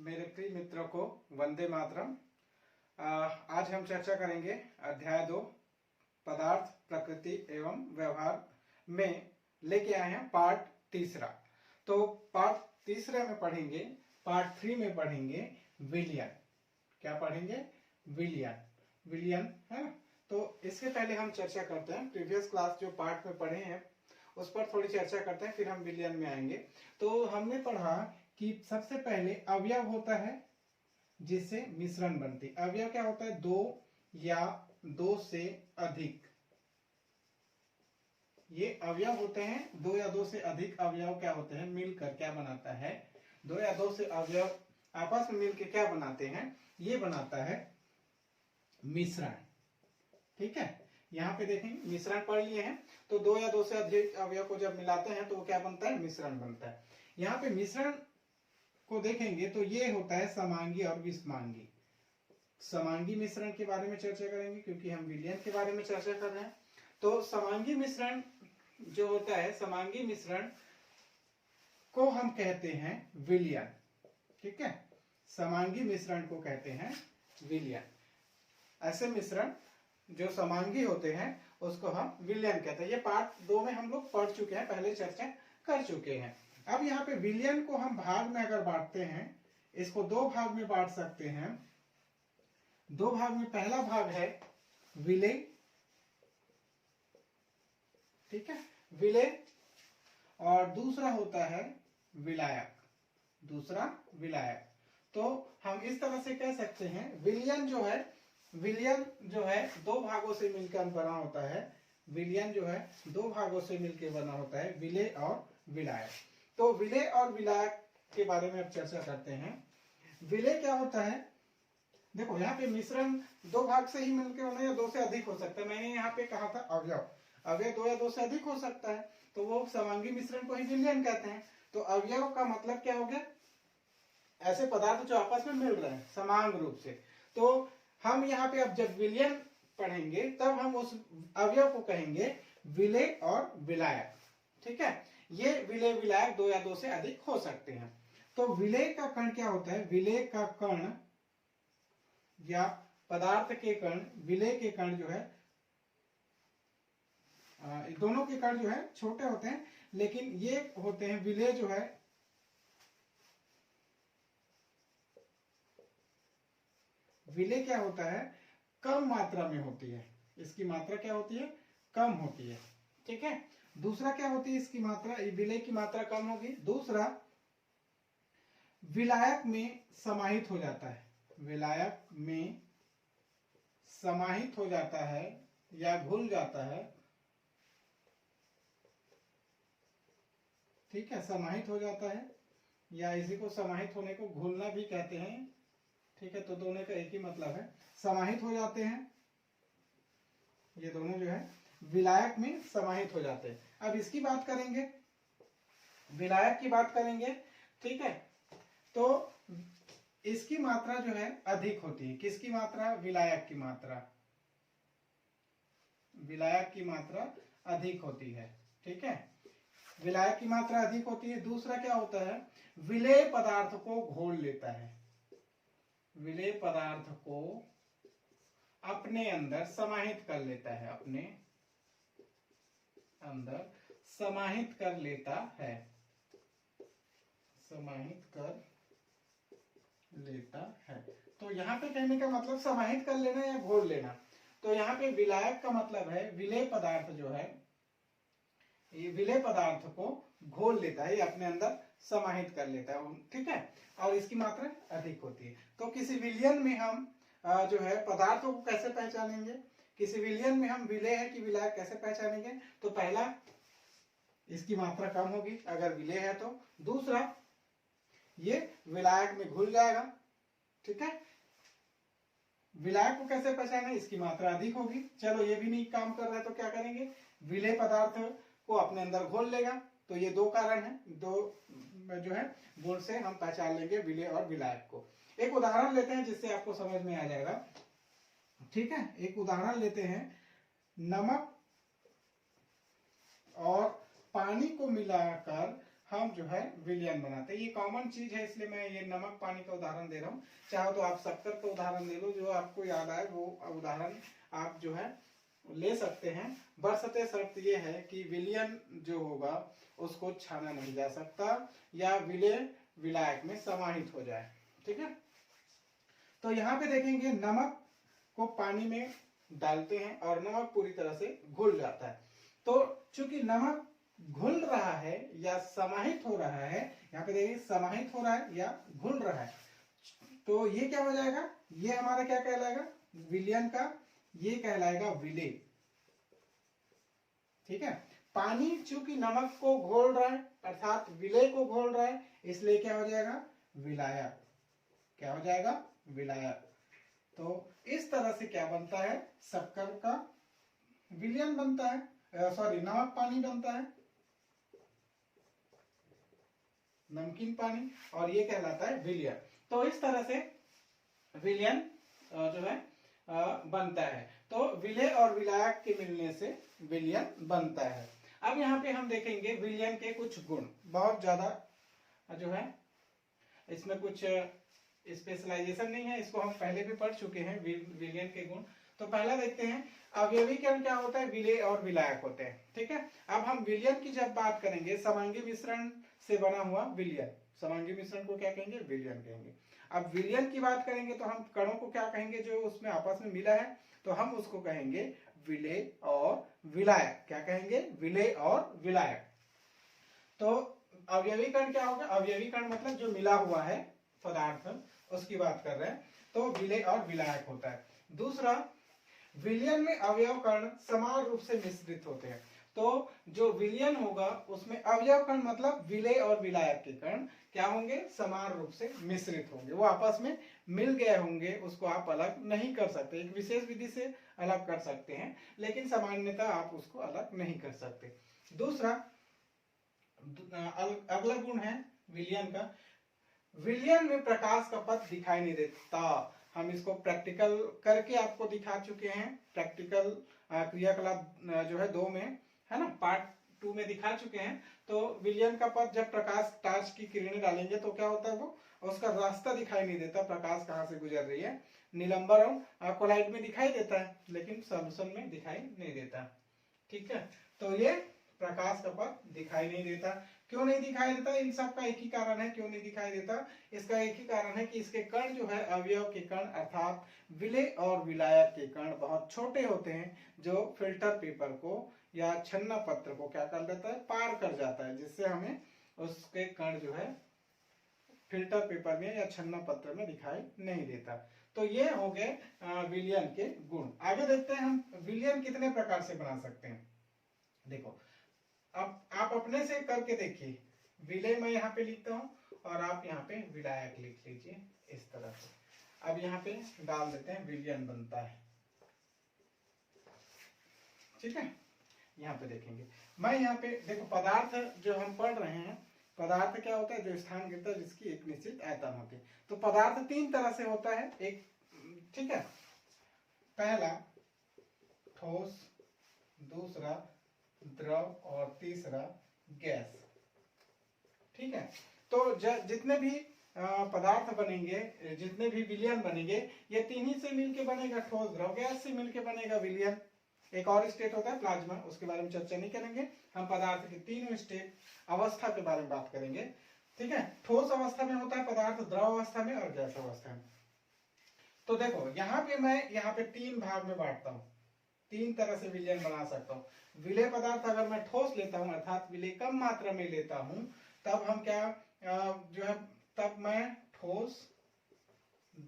मेरे प्रिय मित्रों को वंदे मातरम। आज हम चर्चा करेंगे अध्याय 2 पदार्थ प्रकृति एवं व्यवहार में लेके आए हैं पार्ट तीसरा। तो पार्ट तीसरे में पढ़ेंगे, पार्ट 3 में पढ़ेंगे विलयन। क्या पढ़ेंगे? विलयन। विलयन है ना। तो इसके पहले हम चर्चा करते हैं, प्रीवियस क्लास जो पार्ट में पढ़े हैं उस पर थोड़ी चर्चा करते हैं, फिर हम विलयन में आएंगे। तो हमने पढ़ा कि सबसे पहले अवयव होता है जिससे मिश्रण बनती। अवयव क्या होता है? दो या दो से अधिक, ये अवयव होते हैं। दो या दो से अधिक अवयव क्या होते हैं? मिलकर क्या बनाता है? दो या दो से अवयव आपस में मिलकर क्या बनाते हैं? ये बनाता है मिश्रण। ठीक है, यहाँ पे देखें मिश्रण पढ़ लिए हैं। तो दो या दो से अधिक अवयव को जब मिलाते हैं तो वो क्या बनता है? मिश्रण बनता है। यहाँ पे मिश्रण को देखेंगे तो ये होता है समांगी और विषमांगी। समांगी मिश्रण के बारे में चर्चा करेंगे क्योंकि हम विलयन के बारे में चर्चा कर रहे हैं। तो समांगी मिश्रण जो होता है, समांगी मिश्रण को हम कहते हैं विलयन। ठीक है, समांगी मिश्रण को कहते हैं विलयन। ऐसे मिश्रण जो समांगी होते हैं उसको हम विलयन कहते हैं। ये पार्ट 2 में हम लोग पढ़ चुके हैं, पहले चर्चा कर चुके हैं। अब यहाँ पे विलयन को हम भाग में अगर बांटते हैं, इसको दो भाग में बांट सकते हैं। दो भाग में पहला भाग है विलेय। ठीक है, विलेय। और दूसरा होता है विलायक। दूसरा विलायक। तो हम इस तरह से कह सकते हैं विलयन जो है दो भागों से मिलकर बना होता है। विलयन जो है दो भागों से मिलकर बना होता है, विलेय और विलायक। तो विलेय और विलायक के बारे में अब चर्चा करते हैं। विलेय क्या होता है? देखो यहाँ पे मिश्रण दो भाग से ही मिलकर बना या दो से अधिक हो सकता है। मैंने यहाँ पे कहा था अवयव, अवयव दो या दो से अधिक हो सकता है, तो वो समांगी मिश्रण को ही विलयन कहते हैं। तो अवयव का मतलब क्या हो गया? ऐसे पदार्थ जो आपस में मिल रहे हैं समान रूप से। तो हम यहाँ पे अब जब विलयन पढ़ेंगे तब हम उस अवयव को कहेंगे विलेय और विलायक। ठीक है, ये विलेय विलायक दो या दो से अधिक हो सकते हैं। तो विलेय का कण क्या होता है? विलेय का कण या पदार्थ के कण, विलेय के कण जो है, दोनों के कण जो है छोटे होते हैं, लेकिन ये होते हैं विलेय जो है विलेय क्या होता है? कम मात्रा में होती है। इसकी मात्रा क्या होती है? कम होती है। ठीक है, दूसरा क्या होती है इसकी मात्रा? विलेय की मात्रा कम होगी। दूसरा विलायक में समाहित हो जाता है। विलायक में समाहित हो जाता है या घुल जाता है। ठीक है, समाहित हो जाता है या इसी को समाहित होने को घुलना भी कहते हैं। ठीक है, तो दोनों का एक ही मतलब है, समाहित हो जाते हैं। ये दोनों जो है विलायक में समाहित हो जाते हैं। अब इसकी बात करेंगे, विलायक की बात करेंगे। ठीक है, तो इसकी मात्रा जो है अधिक होती है। किसकी मात्रा? विलायक की मात्रा। विलायक की मात्रा अधिक होती है। ठीक है, विलायक की मात्रा अधिक होती है। दूसरा क्या होता है? विलेय पदार्थ को घोल लेता है। विलेय पदार्थ को अपने अंदर समाहित कर लेता है, अपने अंदर समाहित कर लेता है, समाहित कर लेता है। तो यहाँ पे कहने का मतलब समाहित कर लेना या घोल लेना। तो यहाँ पे विलायक का मतलब है विलेय पदार्थ जो है, ये विलेय पदार्थ को घोल लेता है, ये अपने अंदर समाहित कर लेता है। ठीक है, और इसकी मात्रा अधिक होती है। तो किसी विलयन में हम जो है पदार्थों को कैसे पहचानेंगे? किसी विलयन में हम विलेय है कि विलायक कैसे पहचानेंगे? तो पहला, इसकी मात्रा कम होगी अगर विलेय है तो। दूसरा, ये विलायक में घुल जाएगा। ठीक है, विलायक को कैसे पहचाने? इसकी मात्रा अधिक होगी। चलो ये भी नहीं काम कर रहा है तो क्या करेंगे? विलेय पदार्थ को अपने अंदर घोल लेगा। तो ये दो कारण है, दो जो है गुण से हम पहचान लेंगे विलेय और विलायक को। एक उदाहरण लेते हैं जिससे आपको समझ में आ जाएगा। ठीक है, एक उदाहरण लेते हैं। नमक और पानी को मिलाकर हम जो है विलयन बनाते हैं। ये कॉमन चीज है, इसलिए मैं ये नमक पानी का उदाहरण दे रहा हूँ। चाहो तो आप शक्कर का उदाहरण दे लो, जो आपको याद आए वो उदाहरण आप जो है ले सकते हैं। बशर्ते शर्त ये है कि विलयन जो होगा उसको छाना नहीं जा सकता या विलय विलायक में समाहित हो जाए। ठीक है, तो यहाँ पे देखेंगे नमक को पानी में डालते हैं और नमक पूरी तरह से घुल जाता है। तो चूंकि नमक घुल रहा है या समाहित हो रहा है, यहाँ पे देखिए समाहित हो रहा है या घुल रहा है, तो ये क्या हो जाएगा, ये हमारा क्या कहलाएगा, विलयन का ये कहलाएगा विलेय। ठीक है, पानी चूंकि नमक को घोल रहा है अर्थात विलेय को घोल रहा है, इसलिए क्या हो जाएगा, विलायक। क्या हो जाएगा, विलायक। तो इस तरह से क्या बनता है, शक्कर का विलयन बनता है, सॉरी नमक पानी बनता है, नमकीन पानी, और ये कहलाता है विलयन। तो इस तरह से विलयन जो है बनता है। तो विलेय और विलायक के मिलने से विलयन बनता है। अब यहाँ पे हम देखेंगे विलयन के कुछ गुण, बहुत ज्यादा जो है इसमें कुछ स्पेशलाइजेशन नहीं है, इसको हम पहले भी पढ़ चुके हैं विलयन के गुण। तो पहला देखते हैं अवयवीकरण क्या होता है, विलेय और विलायक होते हैं। ठीक है, अब हम विलयन की जब बात करेंगे, समांगी मिश्रण से बना हुआ विलयन, समांगी मिश्रण को क्या कहेंगे, विलयन कहेंगे। अब विलयन की बात करेंगे तो हम कणों को क्या कहेंगे, जो उसमें आपस में मिला है, तो हम उसको कहेंगे विलेय और विलायक। क्या कहेंगे, विलेय और विलायक। तो अवयवीकरण क्या होगा, अवयवीकरण मतलब जो मिला हुआ है पदार्थ, उसकी बात कर रहे हैं, तो विलेय और विलायक होता है। दूसरा, विलयन में अवयव कण समान रूप से मिश्रित होते हैं। तो जो विलयन होगा उसमें अवयव कण मतलब विलेय और विलायक के कण क्या होंगे, समान रूप से मिश्रित होंगे, वो आपस में मिल गए होंगे, उसको आप अलग नहीं कर सकते। एक विशेष विधि से अलग कर सकते हैं, लेकिन सामान्यतः आप उसको अलग नहीं कर सकते। दूसरा, अगला गुण है विलयन का, विलयन में प्रकाश का पथ दिखाई नहीं देता। हम इसको प्रैक्टिकल करके आपको दिखा चुके हैं, प्रैक्टिकल क्रियाकलाप जो है 2 में है ना, पार्ट 2 में दिखा चुके हैं। तो विलयन का पथ जब प्रकाश टार्च की किरणें डालेंगे तो क्या होता है, वो उसका रास्ता दिखाई नहीं देता, प्रकाश कहाँ से गुजर रही है। निलंबर और कोलाइड में दिखाई देता है, लेकिन सॉल्यूशन में दिखाई नहीं देता। ठीक है, तो ये प्रकाश का पथ दिखाई नहीं देता। क्यों नहीं दिखाई देता, इन सब का एक ही कारण है क्यों नहीं दिखाई देता, इसका एक ही कारण है कि इसके कण जो है, अवयव के कण अर्थात विलेय और विलायक के कण बहुत छोटे होते हैं, जो फिल्टर पेपर को या छन्ना पत्र को क्या कर देता है, पार कर जाता है, जिससे हमें उसके कण जो है फिल्टर पेपर में या छन्ना पत्र में दिखाई नहीं देता। तो ये हो गए विलयन के गुण। आगे देखते हैं हम विलयन कितने प्रकार से बना सकते हैं। देखो, अब आप अपने से करके देखिए, विलेय मैं यहाँ पे लिखता हूँ और आप यहाँ पे विलायक लिख लीजिए इस तरह से। अब यहाँ पे डाल देते हैं, विलयन बनता है। ठीक है, यहाँ पे देखेंगे, मैं यहाँ पे देखो, पदार्थ जो हम पढ़ रहे हैं, पदार्थ क्या होता है, जो स्थान गिरता है जिसकी एक निश्चित आयतन होती है। तो पदार्थ 3 तरह से होता है, एक, ठीक है, पहला ठोस, दूसरा द्रव और तीसरा गैस। ठीक है, तो जितने भी पदार्थ बनेंगे, जितने भी विलयन बनेंगे, ये 3 ही से मिलके बनेगा ठोस, द्रव, गैस से मिलके बनेगा विलयन। एक और स्टेट होता है प्लाज्मा, उसके बारे में चर्चा नहीं करेंगे, हम पदार्थ के 3 स्टेट अवस्था के बारे में बात करेंगे। ठीक है, ठोस अवस्था में होता है पदार्थ, द्रव अवस्था में और गैस अवस्था में। तो देखो, यहाँ पे मैं यहाँ पे 3 भाग में बांटता हूँ, 3 तरह से विलयन बना सकता हूँ। विलेय पदार्थ अगर मैं ठोस लेता हूँ अर्थात विलेय कम मात्रा में लेता हूँ, तब हम क्या जो है, तब मैं ठोस,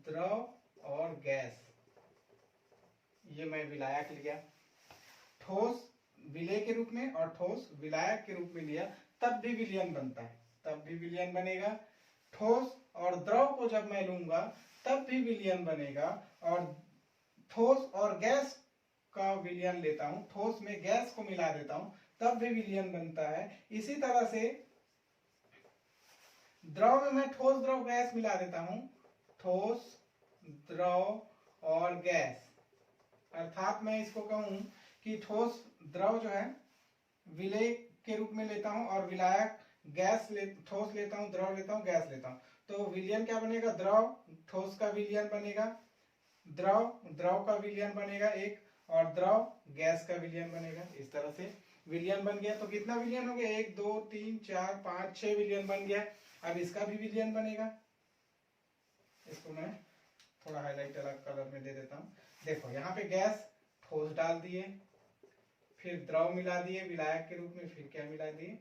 द्रव और गैस, ये मैं विलायक लिया, ठोस विलेय के रूप में और ठोस विलायक के रूप में लिया, तब भी विलयन बनता है, तब भी विलयन बनेगा। ठोस और द्रव को जब मैं लूंगा तब भी विलयन बनेगा, और ठोस और गैस का विलयन लेता हूं, ठोस में गैस को मिला देता हूं, तब भी विलयन बनता है। इसी तरह से द्रव में मैं ठोस, द्रव, गैस मिला देता हूं, ठोस, द्रव और गैस, अर्थात मैं इसको कहूं कि ठोस द्रव जो है विलेय के रूप में लेता हूं और विलायक ठोस लेता हूँ, द्रव लेता हूँ, गैस लेता हूँ, तो विलयन क्या बनेगा? द्रव, ठोस का विलयन बनेगा, द्रव का विलयन बनेगा एक, और द्रव गैस का विलयन बनेगा। इस तरह से विलयन बन गया। तो कितना विलयन हो गया? 1 2 3 4 5 6 विलयन बन गया। अब इसका भी विलयन बनेगा। इसको मैं थोड़ा हाईलाइट अलग कलर में दे देता हूँ। देखो यहाँ पे गैस, ठोस डाल दिए, फिर द्रव मिला दिए विलायक के रूप में, फिर क्या मिला दिए?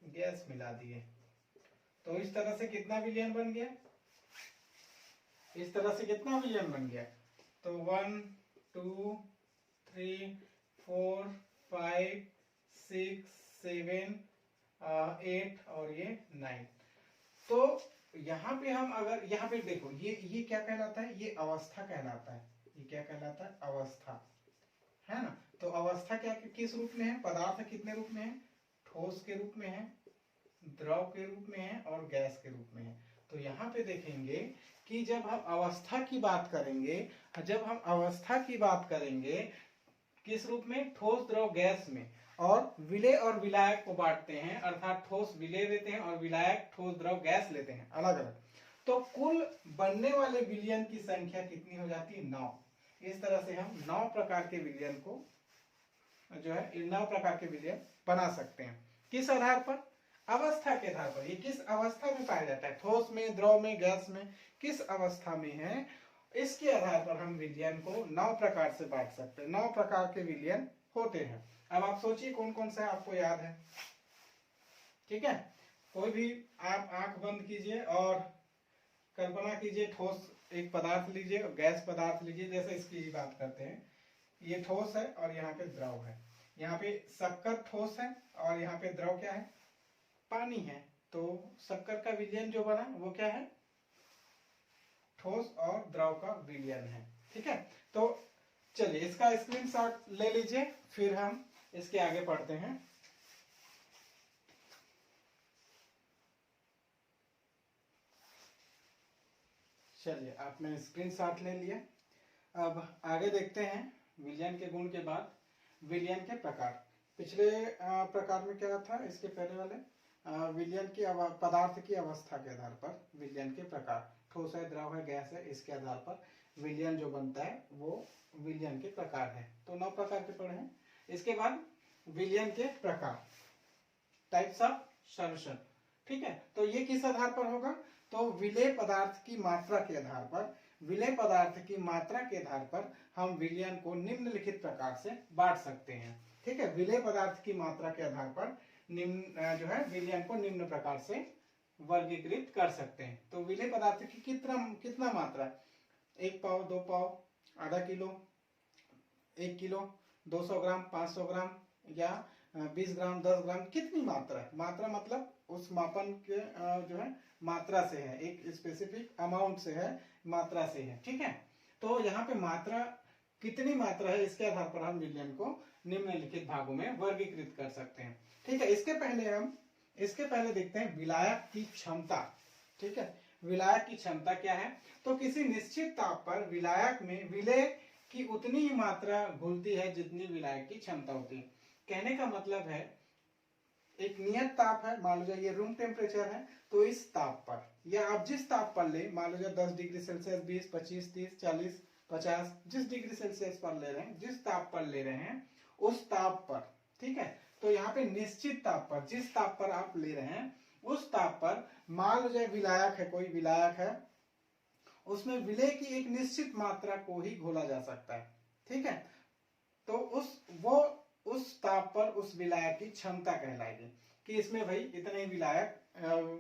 गैस मिला दिए। तो इस तरह से कितना विलयन बन गया? इस तरह से कितना विलयन बन गया? तो 1 2 3 4 5 6 7 8 और ये 9। तो यहाँ पे हम अगर यहाँ पे देखो, ये क्या कहलाता है? ये अवस्था कहलाता है। ये क्या कहलाता है? अवस्था, है ना। तो अवस्था क्या किस रूप में है? पदार्थ कितने रूप में है? ठोस के रूप में है, द्रव के रूप में है और गैस के रूप में है। तो यहाँ पे देखेंगे कि जब हम अवस्था की बात करेंगे, किस रूप में? ठोस, द्रव, गैस में, और विलेय और विलायक को बांटते हैं, अर्थात ठोस विलेय लेते हैं और विलायक ठोस, द्रव, गैस लेते हैं अलग अलग। तो कुल बनने वाले विलयन की संख्या कितनी हो जाती है? 9। इस तरह से हम 9 प्रकार के विलयन को जो है 9 प्रकार के विलयन बना सकते हैं। किस आधार पर? अवस्था के आधार पर। ये किस अवस्था में पाया जाता है? ठोस में, द्रव में, गैस में, किस अवस्था में है, इसके आधार पर हम विलयन को 9 प्रकार से बांट सकते हैं। 9 प्रकार के विलयन होते हैं। अब आप सोचिए कौन कौन सा आपको याद है। ठीक है, कोई भी आप आंख बंद कीजिए और कल्पना कीजिए, ठोस एक पदार्थ लीजिए और गैस पदार्थ लीजिए। जैसे इसकी ही बात करते हैं, ये ठोस है और यहाँ पे द्रव है। यहाँ पे शक्कर ठोस है और यहाँ पे द्रव क्या है? पानी है। तो शक्कर का विलयन जो बना वो क्या है? ठोस और द्रव का विलयन है। ठीक है, तो चलिए इसका स्क्रीनशॉट ले लीजिए, फिर हम इसके आगे पढ़ते हैं। चलिए आपने स्क्रीनशॉट ले लिया। अब आगे देखते हैं विलयन के गुण के बाद विलयन के प्रकार। पिछले प्रकार में क्या था? इसके पहले वाले विलयन की पदार्थ की अवस्था के आधार पर विलयन के प्रकार, ठोस है, द्रव है, गैस है, इसके आधार पर विलयन जो बनता है वो विलयन के प्रकार है। तो 9 प्रकार के पढ़े हैं। इसके बाद विलयन के प्रकार, टाइप्स ऑफ सॉल्यूशन। ठीक है, तो ये किस आधार पर होगा? तो विलेय पदार्थ की मात्रा के आधार पर, विलेय पदार्थ की मात्रा के आधार पर हम विलयन को निम्नलिखित प्रकार से बांट सकते हैं। ठीक है, विलेय पदार्थ की मात्रा के आधार पर निम्न जो है विलयन को निम्न प्रकार से वर्गीकृत कर सकते हैं। तो विलेय पदार्थ की कितना मात्रा? 1 पाव, 2 पाव, आधा किलो, 1 किलो, 200 ग्राम, 500 ग्राम या 20 ग्राम, 10 ग्राम, कितनी मात्रा? मात्रा मतलब उस मापन के जो है मात्रा से है, एक स्पेसिफिक अमाउंट से है, मात्रा से है। ठीक है, तो यहाँ पे मात्रा कितनी मात्रा है, इसके आधार पर हम विलयन को निम्नलिखित भागों में वर्गीकृत कर सकते हैं। ठीक है, इसके पहले देखते हैं विलायक की क्षमता। ठीक है, विलायक की क्षमता क्या है? तो किसी निश्चित ताप पर विलायक में विलेय की उतनी ही मात्रा घुलती है जितनी विलायक की क्षमता होती है। कहने का मतलब है एक नियत ताप है, मान लो ये रूम टेम्परेचर है, तो इस ताप पर या आप जिस ताप पर ले, मान लो 10 डिग्री सेल्सियस, 20, 25, 30, 40, 50, जिस डिग्री सेल्सियस पर ले रहे हैं, जिस ताप पर ले रहे हैं उस ताप पर। ठीक है, तो यहाँ पे निश्चित ताप पर, जिस ताप पर आप ले रहे हैं उस ताप पर मान लो विलायक है, कोई विलायक है, उसमें विलेय की एक निश्चित मात्रा को ही घोला जा सकता है। ठीक है, तो उस ताप पर उस विलायक की क्षमता कहलाएगी कि इसमें भाई इतने विलायक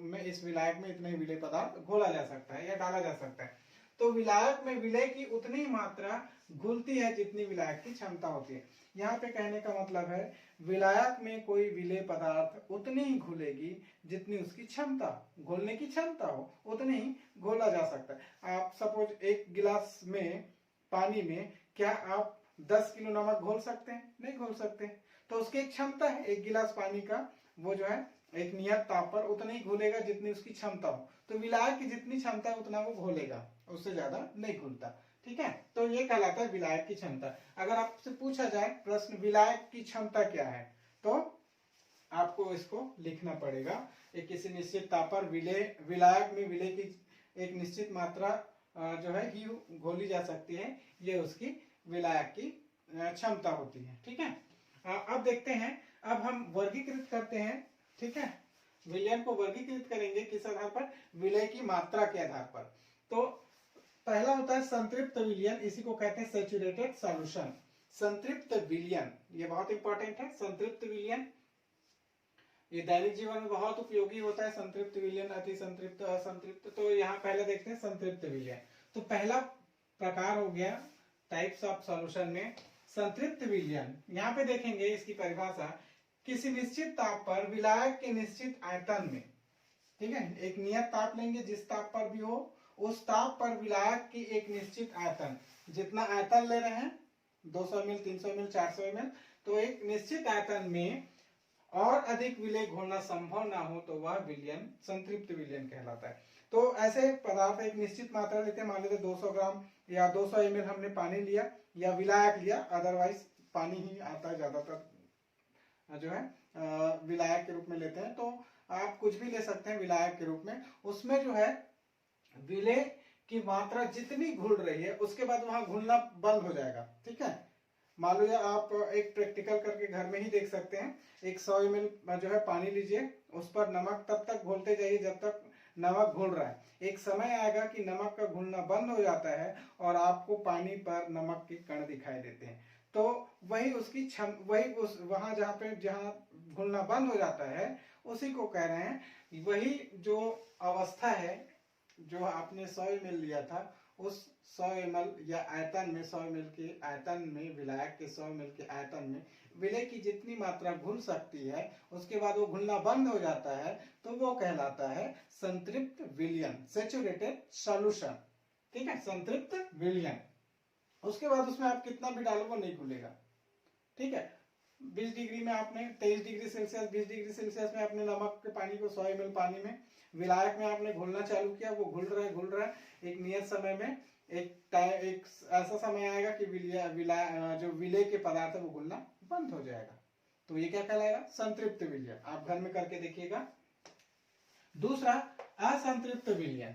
में, इस विलायक में इतने विलेय पदार्थ घोला जा सकता है या डाला जा सकता है। तो विलायक में विलेय की उतनी मात्रा घुलती है जितनी विलायक की क्षमता होती है। यहाँ पे कहने का मतलब है विलायक में कोई विलेय पदार्थ उतनी ही घुलेगी जितनी उसकी क्षमता, घोलने की क्षमता हो, उतनी ही घोला जा सकता है। आप सपोज एक गिलास में पानी में क्या आप 10 किलो नमक घोल सकते हैं? नहीं घोल सकते। तो उसकी एक क्षमता है, एक गिलास पानी का, वो जो है एक नियत ताप पर उतना ही घोलेगा जितनी उसकी क्षमता हो। तो विलायक की जितनी क्षमता है उतना वो घोलेगा, उससे ज्यादा नहीं घुलता। ठीक है, तो ये कहलाता है विलायक की क्षमता। अगर आपसे पूछा जाए प्रश्न विलायक की क्षमता क्या है, तो आपको आपको इसको लिखना पड़ेगा। एक किसी निश्चित ताप पर विलायक में विलय की एक निश्चित मात्रा जो है ही घोली जा सकती है, ये उसकी विलायक की क्षमता होती है। ठीक है, अब देखते हैं, अब हम वर्गीकृत करते हैं। ठीक है, विलयन को वर्गीकृत करेंगे किस आधार पर? विलय की मात्रा के आधार पर। तो पहला होता है संतृप्त विलयन, इसी को कहते हैं सैचुरेटेड सॉल्यूशन। संतृप्त विलयन ये बहुत इंपॉर्टेंट है। संतृप्त विलयन ये दैनिक जीवन में बहुत उपयोगी होता है। संतृप्त विलयन, अति संतृप्त, असंतृप्त। तो यहाँ पहले देखते हैं संतृप्त विलयन। तो पहला प्रकार हो गया टाइप्स ऑफ सॉल्यूशन में संतृप्त विलयन। यहाँ पे देखेंगे इसकी परिभाषा, किसी निश्चित ताप पर विलायक के निश्चित आयतन में, ठीक है, एक नियत ताप लेंगे, जिस ताप पर भी हो उस ताप पर विलायक की एक निश्चित आयतन, जितना आयतन ले रहे हैं 200 ml, 300 ml, 400 ml, तो एक निश्चित आयतन में और अधिक विलय घोलना संभव ना हो तो वह विलयन संतृप्त विलयन कहलाता है। तो ऐसे पदार्थ एक निश्चित मात्रा लेते हैं, मान लेते 200 ग्राम या 200 ml हमने पानी लिया या विलायक लिया, अदरवाइज पानी ही आता है ज्यादातर जो है विलायक के रूप में लेते हैं। तो आप कुछ भी ले सकते हैं विलायक के रूप में। उसमें जो है विलय की मात्रा जितनी घुल रही है उसके बाद वहां घुलना बंद हो जाएगा। ठीक है, मान लो आप एक प्रैक्टिकल करके घर में ही देख सकते हैं। एक 100 ml जो है पानी लीजिए, उस पर नमक तब तक घोलते जाइए जब तक नमक घुल रहा है। एक समय आएगा कि नमक का घुलना बंद हो जाता है और आपको पानी पर नमक के कण दिखाई देते हैं। तो वही उसकी वही उस वहां जहां घुलना बंद हो जाता है उसी को कह रहे हैं। वही जो अवस्था है जो आपने 100 ml लिया था, उस 100 ml या आयतन में 100 ml के आयतन में, विलायक के 100 ml के आयतन में विलय की जितनी मात्रा घुल सकती है उसके बाद वो घुलना बंद हो जाता है, तो वो कहलाता है संतृप्त विलयन, सैचुरेटेड सॉल्यूशन। ठीक है, संतृप्त विलयन। उसके बाद उसमें आप कितना भी डालो वो नहीं घुलेगा। ठीक है, 20 डिग्री में आपने 23 डिग्री सेल्सियस 20 डिग्री सेल्सियस में आपने नमक के पानी को 100 ml पानी में विलायक में आपने घोलना चालू किया, वो घुल रहा है। एक नियत समय में एक ऐसा समय आएगा कि जो विलय के पदार्थ है वो घुलना बंद हो जाएगा। तो ये क्या कहलाएगा? संतृप्त विलयन। आप घर में करके देखिएगा। दूसरा असंतृप्त विलयन,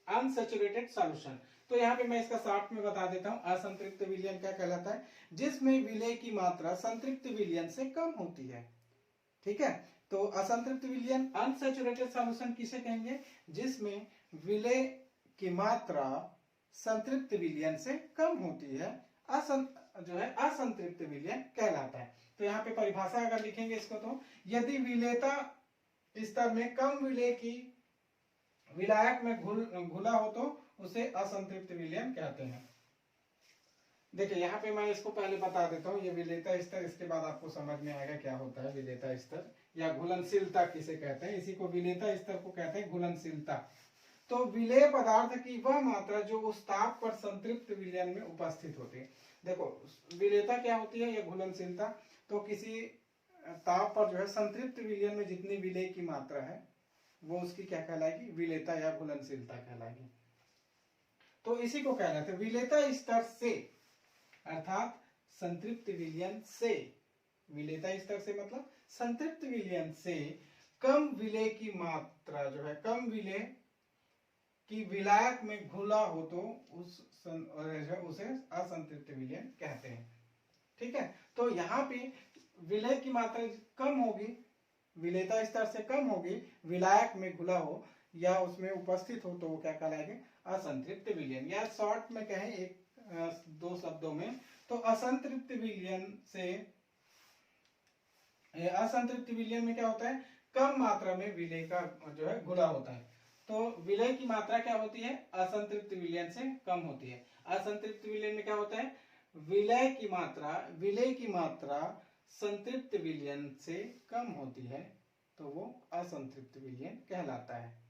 अनसैचुरेटेड सॉल्यूशन। तो यहाँ पे मैं इसका शॉर्ट में बता देता हूँ। असंतृप्त विलयन क्या कहलाता है? जिसमें विलय की मात्रा संतृप्त विलयन से कम होती है। ठीक है, तो असंतृप्त विलयन, अनसैचुरेटेड सॉल्यूशन किसे कहेंगे? जिसमें विलय की मात्रा संतृप्त विलयन से कम होती है, जो है असंतृप्त विलयन कहलाता है। तो यहाँ पे परिभाषा अगर लिखेंगे इसको, तो यदि विलेयता स्तर में कम विलय की विलायक में घुला हो तो उसे असंतृप्त विलयन कहते हैं। देखिए यहाँ पे मैं इसको पहले बता देता हूँ, ये विलेयता स्तर, इसके बाद आपको समझ में आएगा क्या होता है विलेयता स्तर या घुलनशीलता किसे कहते हैं। इसी को विलेयता स्तर को कहते हैं घुलनशीलता। तो विलेय पदार्थ की वह मात्रा जो उस ताप पर संतृप्त विलयन में उपस्थित होती है। देखो विलेयता क्या होती है या घुलनशीलता, तो किसी ताप पर जो है संतृप्त विलयन में जितनी विलय की मात्रा है वो उसकी क्या कहलाएगी? विलेयता या घुलनशीलता कहलाएगी। तो इसी को कहलाते हैं विलेयता स्तर से, अर्थात संतृप्त विलयन से, विलेयता स्तर से मतलब संतृप्त विलयन से कम विलय की मात्रा जो है, कम विलय की विलायक में घुला हो तो उसे असंतृप्त विलयन कहते हैं। ठीक है, तो यहाँ पे विलय की मात्रा कम होगी, विलेयता स्तर से कम होगी, विलायक में घुला हो या उसमें उपस्थित हो तो वो क्या कहलाएंगे? असंतृप्त विलयन। या शॉर्ट में कहें एक दो शब्दों में, तो असंतृप्त विलयन से, असंतृप्त विलयन में क्या होता है? कम मात्रा में विलय का जो है घुला होता है। तो विलय की मात्रा क्या होती है? असंतृप्त विलयन से कम होती है। असंतृप्त विलयन में क्या होता है? विलय की मात्रा संतृप्त विलयन से कम होती है तो वो असंतृप्त विलयन कहलाता है।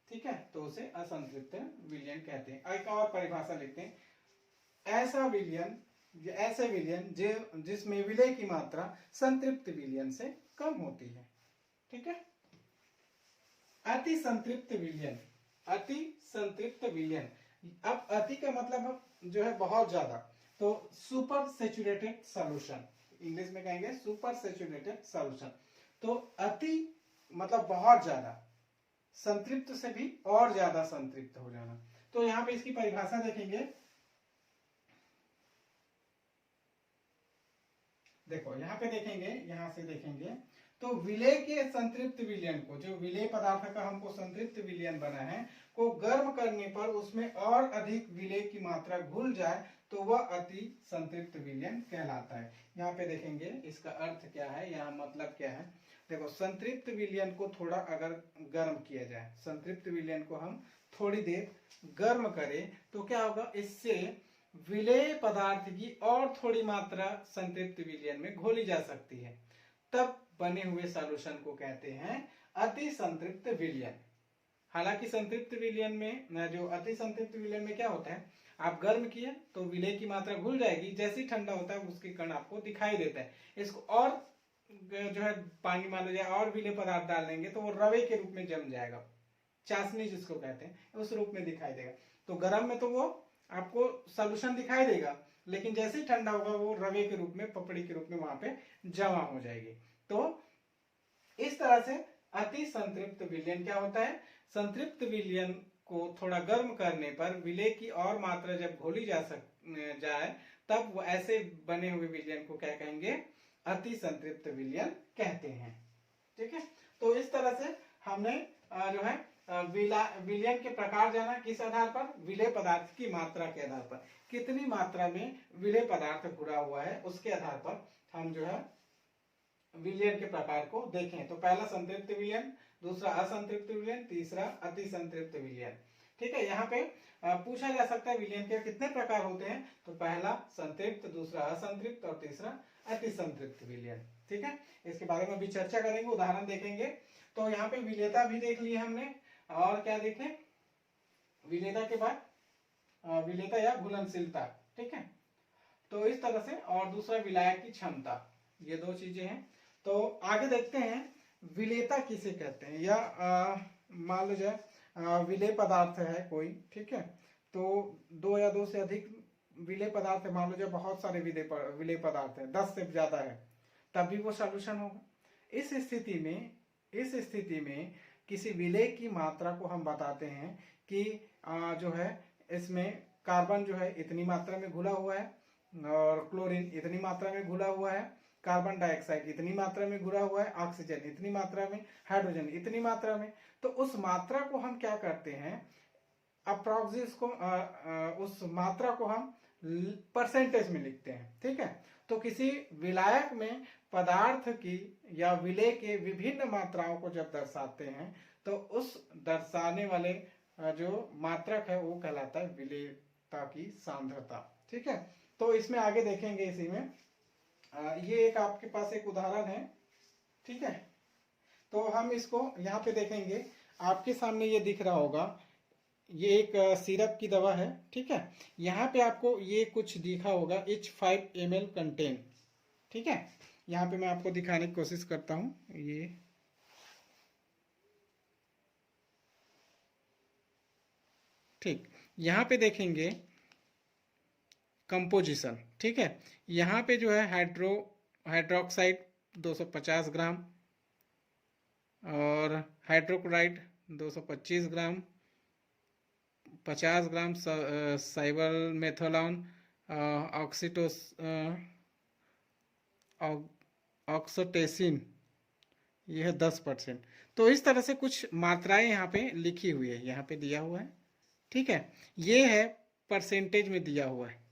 ठीक है, तो उसे असंतृप्त विलयन कहते हैं। एक और परिभाषा लिखते हैं, ऐसे विलयन जिसमें विलय की मात्रा संतृप्त विलयन से कम होती है। ठीक है, अति संतृप्त विलयन, अति संतृप्त विलयन। अब अति का मतलब जो है बहुत ज्यादा, तो सुपर सैचुरेटेड सॉल्यूशन, इंग्लिश में कहेंगे सुपर सैचुरेटेड सॉल्यूशन। तो अति मतलब बहुत ज्यादा, संतृप्त से भी और ज्यादा संतृप्त हो जाना। तो यहाँ पे इसकी परिभाषा देखेंगे, देखो यहाँ पे देखेंगे, यहां से देखेंगे तो विलेय के संतृप्त विलयन को, जो विलेय पदार्थ का हमको संतृप्त विलयन बना है, को गर्म करने पर उसमें और अधिक विलेय की मात्रा घुल जाए तो वह अति संतृप्त विलयन कहलाता है। यहाँ पे देखेंगे इसका अर्थ क्या है, यहाँ मतलब क्या है। देखो संतृप्त विलयन को थोड़ा अगर गर्म किया जाए, संतृप्त विलयन को हम थोड़ी देर गर्म करें तो क्या होगा, इससे विलेय पदार्थ की और थोड़ी मात्रा संतृप्त विलयन में घोली जा सकती है, तब बने हुए सॉल्यूशन को कहते हैं अति संतृप्त विलयन। हालांकि संतृप्त विलयन में, जो अति संतृप्त विलयन में क्या होता है, आप गर्म किए तो विलेय की मात्रा घुल जाएगी, जैसे ही ठंडा होता है उसके कण आपको दिखाई देता है। इसको और जो है पानी मान लीजिए और विलेय पदार्थ डाल देंगे तो वो रवे के रूप में जम जाएगा, चाशनी जिसको कहते हैं, उस रूप में दिखाई देगा। तो गर्म में तो वो आपको सॉल्यूशन दिखाई देगा, लेकिन जैसे ही ठंडा होगा वो रवे के रूप में, पपड़ी के रूप में वहां पे जमा हो जाएगी। तो इस तरह से अति संतृप्त विलयन क्या होता है, संतृप्त विलयन को थोड़ा गर्म करने पर विलेय की और मात्रा जब घोली जाए तब वो ऐसे बने हुए विलयन को क्या कहेंगे, अति संतृप्त विलयन कहते हैं। ठीक है, तो इस तरह से हमने जो है विलयन के प्रकार जाना, किस आधार पर, विलेय पदार्थ की मात्रा के आधार पर, कितनी मात्रा में विलेय पदार्थ घुला हुआ है उसके आधार पर हम जो है विलयन के प्रकार को देखें। तो पहला संतृप्त विलयन, दूसरा असंतृप्त विलयन, तीसरा अति संतृप्त विलयन। ठीक है, यहाँ पे पूछा जा सकता है विलयन के कितने प्रकार होते हैं, तो पहला संतृप्त, दूसरा असंतृप्त और तीसरा अति संतृप्त विलयन। ठीक है, इसके बारे में भी चर्चा करेंगे, उदाहरण देखेंगे। तो यहाँ पे विलेयता भी देख ली हमने, और क्या देखें, विलेयता के बाद विलेयता या घुलनशीलता। ठीक है, तो इस तरह से, और दूसरा विलायक की क्षमता, ये दो चीजें हैं। तो आगे देखते हैं विलेयता किसे कहते हैं, या मान लीजिए विलेय पदार्थ है कोई, ठीक है, तो दो या दो से अधिक विलेय पदार्थ है, मान लीजिए बहुत सारे विलेय पदार्थ है, 10 से ज्यादा है, तब भी वो सॉल्यूशन होगा। इस स्थिति में किसी विलेय की मात्रा को हम बताते हैं कि जो है इसमें कार्बन जो है इतनी मात्रा में घुला हुआ है, और क्लोरीन इतनी मात्रा में घुला हुआ है, कार्बन डाइऑक्साइड इतनी मात्रा में घुला हुआ है, ऑक्सीजन इतनी मात्रा में, हाइड्रोजन इतनी मात्रा में। तो उस मात्रा को हम क्या करते हैं, अप्रोक्सिमेट को उस मात्रा को हम परसेंटेज में लिखते हैं। ठीक है, तो किसी विलायक में पदार्थ की या विलेय के विभिन्न मात्राओं को जब दर्शाते हैं तो उस दर्शाने वाले जो मात्रक है वो कहलाता है विलेयता की सांद्रता। ठीक है, तो इसमें आगे देखेंगे, इसी में ये एक आपके पास एक उदाहरण है। ठीक है, तो हम इसको यहाँ पे देखेंगे, आपके सामने ये दिख रहा होगा, ये एक सिरप की दवा है। ठीक है, यहाँ पे आपको ये कुछ दिखा होगा, each 5 ml कंटेन। ठीक है, यहाँ पे मैं आपको दिखाने की कोशिश करता हूँ, ये ठीक, यहाँ पे देखेंगे कंपोजिशन। ठीक है, यहाँ पे जो है हाइड्रोक्साइड 250 ग्राम, और हाइड्रोक्लोराइड 225 ग्राम, 50 ग्राम साइबल मेथोलॉन, ऑक्सोटेसिन, ये है 10%। तो इस तरह से कुछ मात्राएं यहाँ पे लिखी हुई है, यहाँ पे दिया हुआ है। ठीक है, ये है परसेंटेज में दिया हुआ है।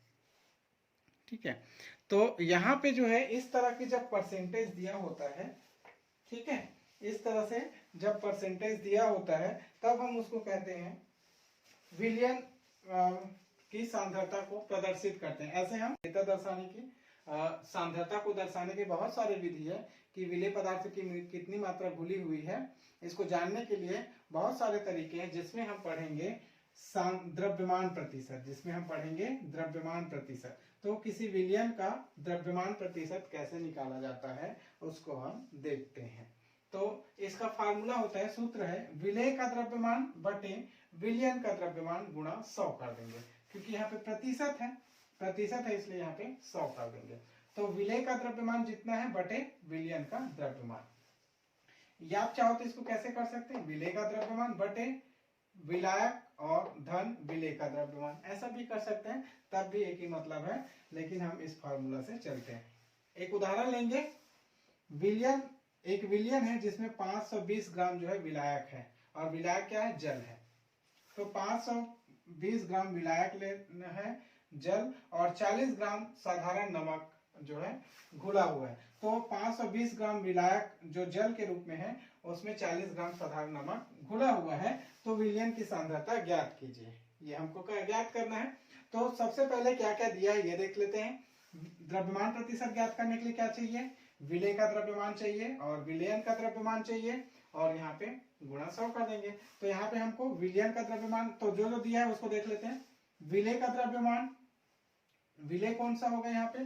ठीक है, तो यहाँ पे जो है इस तरह की जब परसेंटेज दिया होता है, ठीक है, इस तरह से जब परसेंटेज दिया होता है तब हम उसको कहते हैं विलयन की सांद्रता को प्रदर्शित करते हैं। ऐसे हम दर्शाने की सांद्रता को दर्शाने के बहुत सारे विधि है कि विलेय पदार्थ की कितनी मात्रा घुली हुई है, इसको जानने के लिए बहुत सारे तरीके हैं, जिसमें हम पढ़ेंगे द्रव्यमान प्रतिशत, जिसमें हम पढ़ेंगे द्रव्यमान प्रतिशत। तो किसी विलयन का द्रव्यमान प्रतिशत कैसे निकाला जाता है उसको हम देखते हैं। तो इसका फार्मूला होता है, सूत्र है, विलेय का द्रव्यमान बटे विलयन का द्रव्यमान गुणा 100 कर देंगे, क्योंकि यहाँ पे प्रतिशत है इसलिए यहाँ पे 100 कर देंगे। तो विलेय का द्रव्यमान जितना है बटे विलयन का द्रव्यमान। या आप चाहो तो इसको कैसे कर सकते हैं, विलेय का द्रव्यमान बटे विलायक और धन विलेय का द्रव्यमान, ऐसा भी कर सकते हैं, तब भी एक ही मतलब है, लेकिन हम इस फॉर्मूला से चलते हैं। एक उदाहरण लेंगे, विलियन, एक विलियन है जिसमें 520 ग्राम जो है विलायक है, और विलायक क्या है, जल है। तो 520 ग्राम विलायक लेना है जल, और 40 ग्राम साधारण नमक जो है घुला हुआ है। तो 520 ग्राम विलायक जो जल के रूप में है, उसमें 40 ग्राम साधारण नमक घुला हुआ है। तो विलयन की सांद्रता ज्ञात कीजिए, ये हमको ज्ञात करना है। तो सबसे पहले क्या क्या दिया है ये देख लेते हैं। द्रव्यमान प्रतिशत ज्ञात करने के लिए क्या चाहिए, विलेय का द्रव्यमान चाहिए और विलयन का द्रव्यमान चाहिए, और यहाँ पे गुणा 100 कर देंगे। तो यहाँ पे हमको विलयन का द्रव्यमान, तो जो जो दिया है उसको देख लेते हैं। विलेय का द्रव्यमान, विलेय कौन सा होगा, यहाँ पे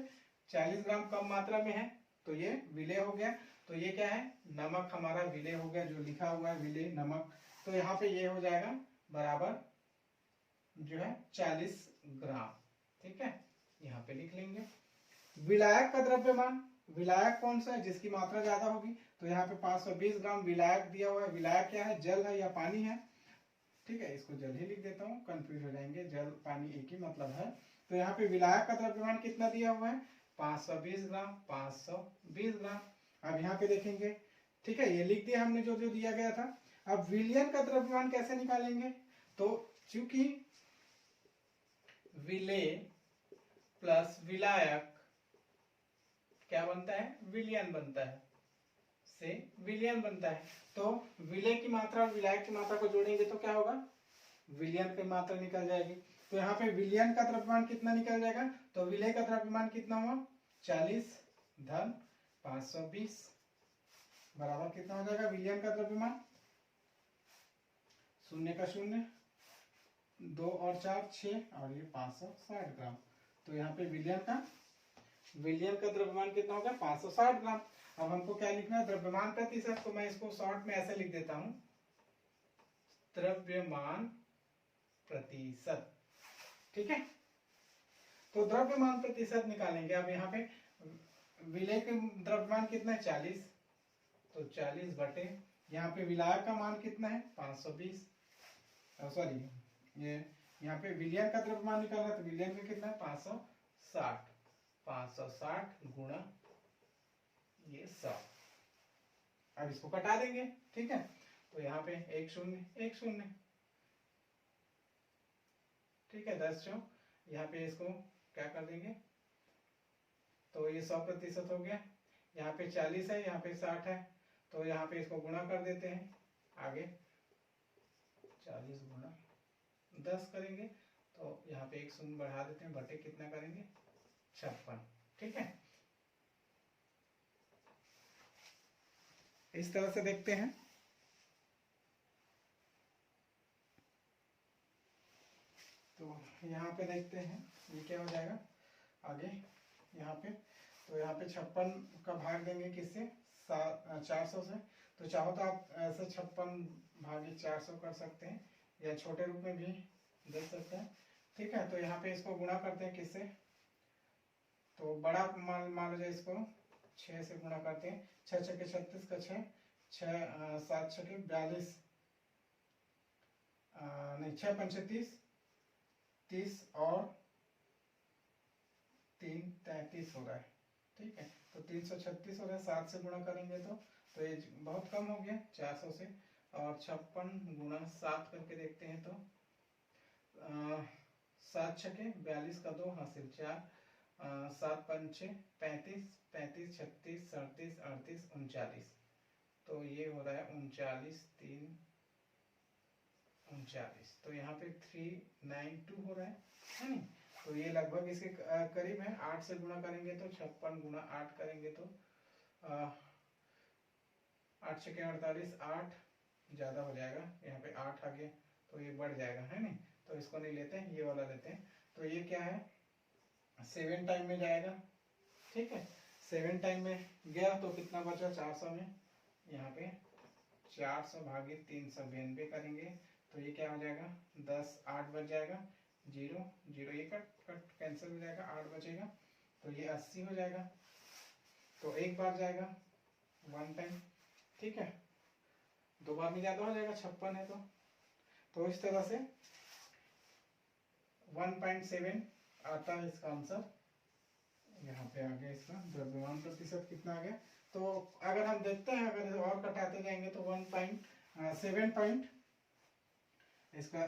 40 ग्राम कम मात्रा में है, तो ये विलेय हो गया। तो ये क्या है, नमक हमारा विलेय हो गया, जो लिखा हुआ है विलेय नमक। तो यहाँ पे ये हो जाएगा बराबर जो है 40 ग्राम, ठीक है, यहाँ पे लिख लेंगे। विलायक का द्रव्यमान, विलायक कौन सा है, जिसकी मात्रा ज्यादा होगी, तो यहाँ पे 520 ग्राम विलायक दिया हुआ है। विलायक क्या है, जल है या पानी है, ठीक है, इसको जल ही लिख देता हूँ, कंफ्यूज हो जाएंगे, जल पानी एक ही मतलब है। तो यहाँ पे विलायक का द्रव्यमान कितना दिया हुआ है, 520 ग्राम, 520 ग्राम। अब यहाँ पे देखेंगे, ठीक है, ये लिख दिया हमने जो जो दिया गया था। अब विलयन का द्रव्यमान कैसे निकालेंगे, तो चूंकि विलेय प्लस विलायक क्या बनता है, विलयन बनता है, से विलयन बनता है। तो विलेय की मात्रा और विलायक की मात्रा को जोड़ेंगे तो क्या होगा, विलयन की मात्रा निकल जाएगी। तो यहाँ पे विलयन का द्रव्यमान कितना निकल जाएगा, तो विलेय का द्रव्यमान कितना हुआ, 40 धन 520 बराबर कितना हो जाएगा, विलयन का द्रव्यमान, शून्य का शून्य, 2 और 4 6, और ये 560 ग्राम। तो यहाँ पे विलयन का द्रव्यमान कितना होगा, 560 ग्राम। अब हमको क्या लिखना है, द्रव्यमान प्रतिशत, तो मैं इसको शॉर्ट में ऐसे लिख देता हूं, द्रव्यमान प्रतिशत, ठीक है। तो द्रव्यमान प्रतिशत निकालेंगे। अब यहाँ पे विलेय के द्रव्यमान कितना है, 40, तो 40 बटे, यहाँ पे विलायक का मान कितना है, 520, सॉरी, ये यहाँ पे विलयन का द्रव्यमान निकालना, तो विलयन का कितना है, 560 गुणा ये 100। अब इसको कटा देंगे, ठीक है। तो यहाँ पे 1 0 1 0, ठीक है, 10 चौक, यहाँ पे इसको क्या कर देंगे, तो ये 100% हो गया। यहाँ पे 40 है, यहाँ पे 60 है, तो यहाँ पे इसको गुणा कर देते हैं आगे, 40 गुणा 10 करेंगे, तो यहाँ पे 1 0 बढ़ा देते हैं, बटे कितना करेंगे, 56, ठीक है। इस तरह से देखते हैं। तो यहाँ पे देखते हैं ये क्या हो जाएगा आगे, यहाँ पे, तो यहाँ पे 56 का भाग देंगे किससे, 400 से। तो चाहो तो आप ऐसे 56 भागे 400 कर सकते हैं, या छोटे रूप में भी देख सकते हैं, ठीक है। तो यहाँ पे इसको गुणा करते हैं किससे, तो बड़ा मान लो, इसको 6 से गुणा करते हैं, 6 6 के 36 का 6 7 6 के 42, नहीं 6 5 30 और 3 33 हो रहा है, ठीक है। तो 336 हो रहा है, 7 से गुणा करेंगे तो ये बहुत कम हो गया 400 से, और 56 गुणा 7 करके देखते हैं, तो 7 6 के 42 का 2 हासिल 4, 7 5 35 35 36 37 38 39, तो ये हो रहा है 39 3 39, तो यहाँ पे 392 हो रहा है नहीं। तो ये लगभग इसके करीब है। 8 से गुणा करेंगे तो 56 गुणा 8 करेंगे तो 8 6 48, 8 ज्यादा हो जाएगा, यहाँ पे 8 आ गया, तो ये बढ़ जाएगा, है नहीं। तो इसको नहीं लेते हैं, ये वाला लेते हैं। तो ये क्या है, 7 टाइम में जाएगा, ठीक है। 7 टाइम में गया तो कितना बचा, 400 में, यहाँ पे 400 भागे 392 करेंगे, तो ये क्या हो जाएगा, 10 8 बच जाएगा, 0 0 ये कट कैंसिल हो जाएगा, 8 बचेगा, तो ये 80 हो जाएगा। तो एक बार जाएगा 1 टाइम, ठीक है। 2 बार में ज्यादा हो जाएगा, 56 है तो इस तरह से 1.7 आता है इसका आंसर। यहाँ पे आ गया इसका द्रव्यमान प्रतिशत कितना आ गया। तो अगर हम देखते हैं, अगर और कटाते जाएंगे तो 1.7 पॉइंट इसका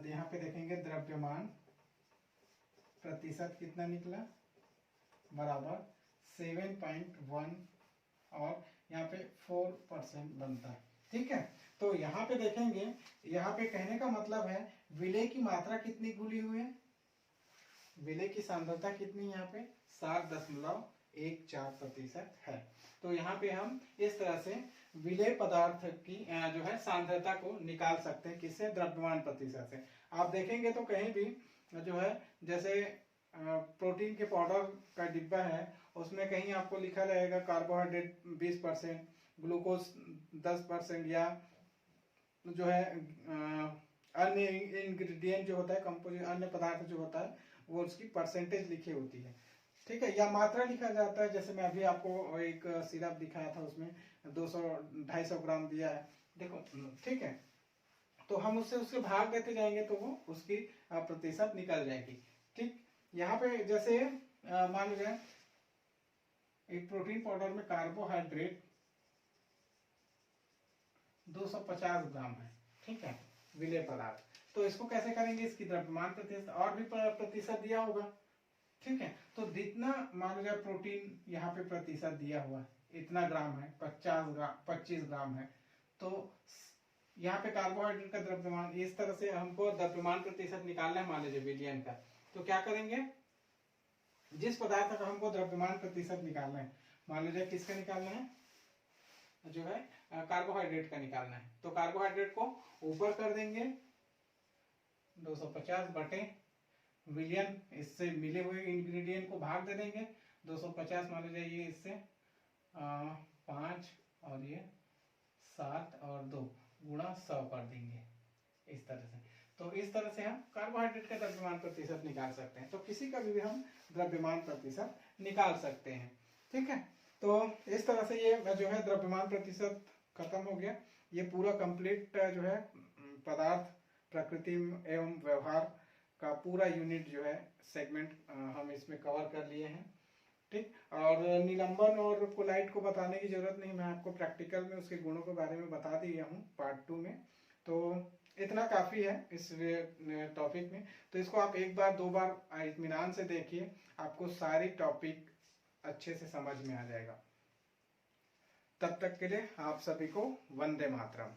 यहाँ पे देखेंगे द्रव्यमान प्रतिशत कितना निकला, बराबर 7.1 और यहाँ पे 4% बनता है। ठीक है, तो यहाँ पे देखेंगे, यहाँ पे कहने का मतलब है विलेय की मात्रा कितनी घुली हुई है, विलेय की सांद्रता कितनी यहाँ पे 7.14% है। तो यहाँ पे हम इस तरह से विलेय पदार्थ की जो है सांद्रता को निकाल सकते हैं, किससे, द्रव्यमान प्रतिशत से। आप देखेंगे तो कहीं भी जो है, जैसे प्रोटीन के पाउडर का डिब्बा है, उसमें कहीं आपको लिखा रहेगा कार्बोहाइड्रेट 20%, ग्लूकोज 10%, या जो है अन्य इंग्रेडिएंट जो होता है, कंपोजिट अन्य पदार्थ जो होता है, वो उसकी परसेंटेज लिखी होती है। ठीक है, या मात्रा लिखा जाता है। जैसे मैं अभी आपको एक सिरप दिखाया था, उसमें 200-250 ग्राम दिया है, देखो। ठीक है, तो हम उससे भाग देते जाएंगे तो वो उसकी प्रतिशत निकल जाएगी। ठीक, यहाँ पे जैसे मान लीजिए एक प्रोटीन पाउडर में कार्बोहाइड्रेट 250 ग्राम है, ठीक है, विलेय पदार्थ। तो इसको कैसे करेंगे, इसकी द्रव्यमान प्रतिशत और भी प्रतिशत दिया होगा। ठीक है, तो जितना मान लीजिए प्रोटीन यहाँ पे प्रतिशत दिया हुआ है, इतना ग्राम है, 25 ग्राम है, तो यहाँ पे कार्बोहाइड्रेट का द्रव्यमान, इस तरह से हमको द्रव्यमान प्रतिशत निकालना है, मान लीजिए विलियन का। तो क्या करेंगे, जिस पदार्थ का हमको द्रव्यमान प्रतिशत निकालना है, मान लीजिए किसका निकालना है, जो है कार्बोहाइड्रेट का निकालना है, तो कार्बोहाइड्रेट को ऊपर कर देंगे 250 बटे विलियन, इससे मिले हुए इंग्रेडिएंट को भाग दे देंगे 250, मान लीजिए ये इससे 5 और ये 7 और 2 गुणा 100 कर देंगे, इस तरह से। तो इस तरह से हम कार्बोहाइड्रेट का द्रव्यमान प्रतिशत निकाल सकते हैं। तो किसी का भी हम द्रव्यमान प्रतिशत निकाल सकते हैं। ठीक है, तो इस तरह से ये जो है द्रव्यमान प्रतिशत खत्म हो गया। ये पूरा कंप्लीट जो है पदार्थ, प्रकृति एवं व्यवहार का पूरा यूनिट जो है सेगमेंट हम इसमें कवर कर लिए हैं। ठीक, और निलंबन और कोलाइट को बताने की जरूरत नहीं, मैं आपको प्रैक्टिकल में उसके गुणों के बारे में बता दिया हूँ पार्ट 2 में। तो इतना काफी है इस टॉपिक में। तो इसको आप 1 बार 2 बार इत्मीनान से देखिए, आपको सारी टॉपिक अच्छे से समझ में आ जाएगा। तब तक के लिए आप सभी को वंदे मातरम।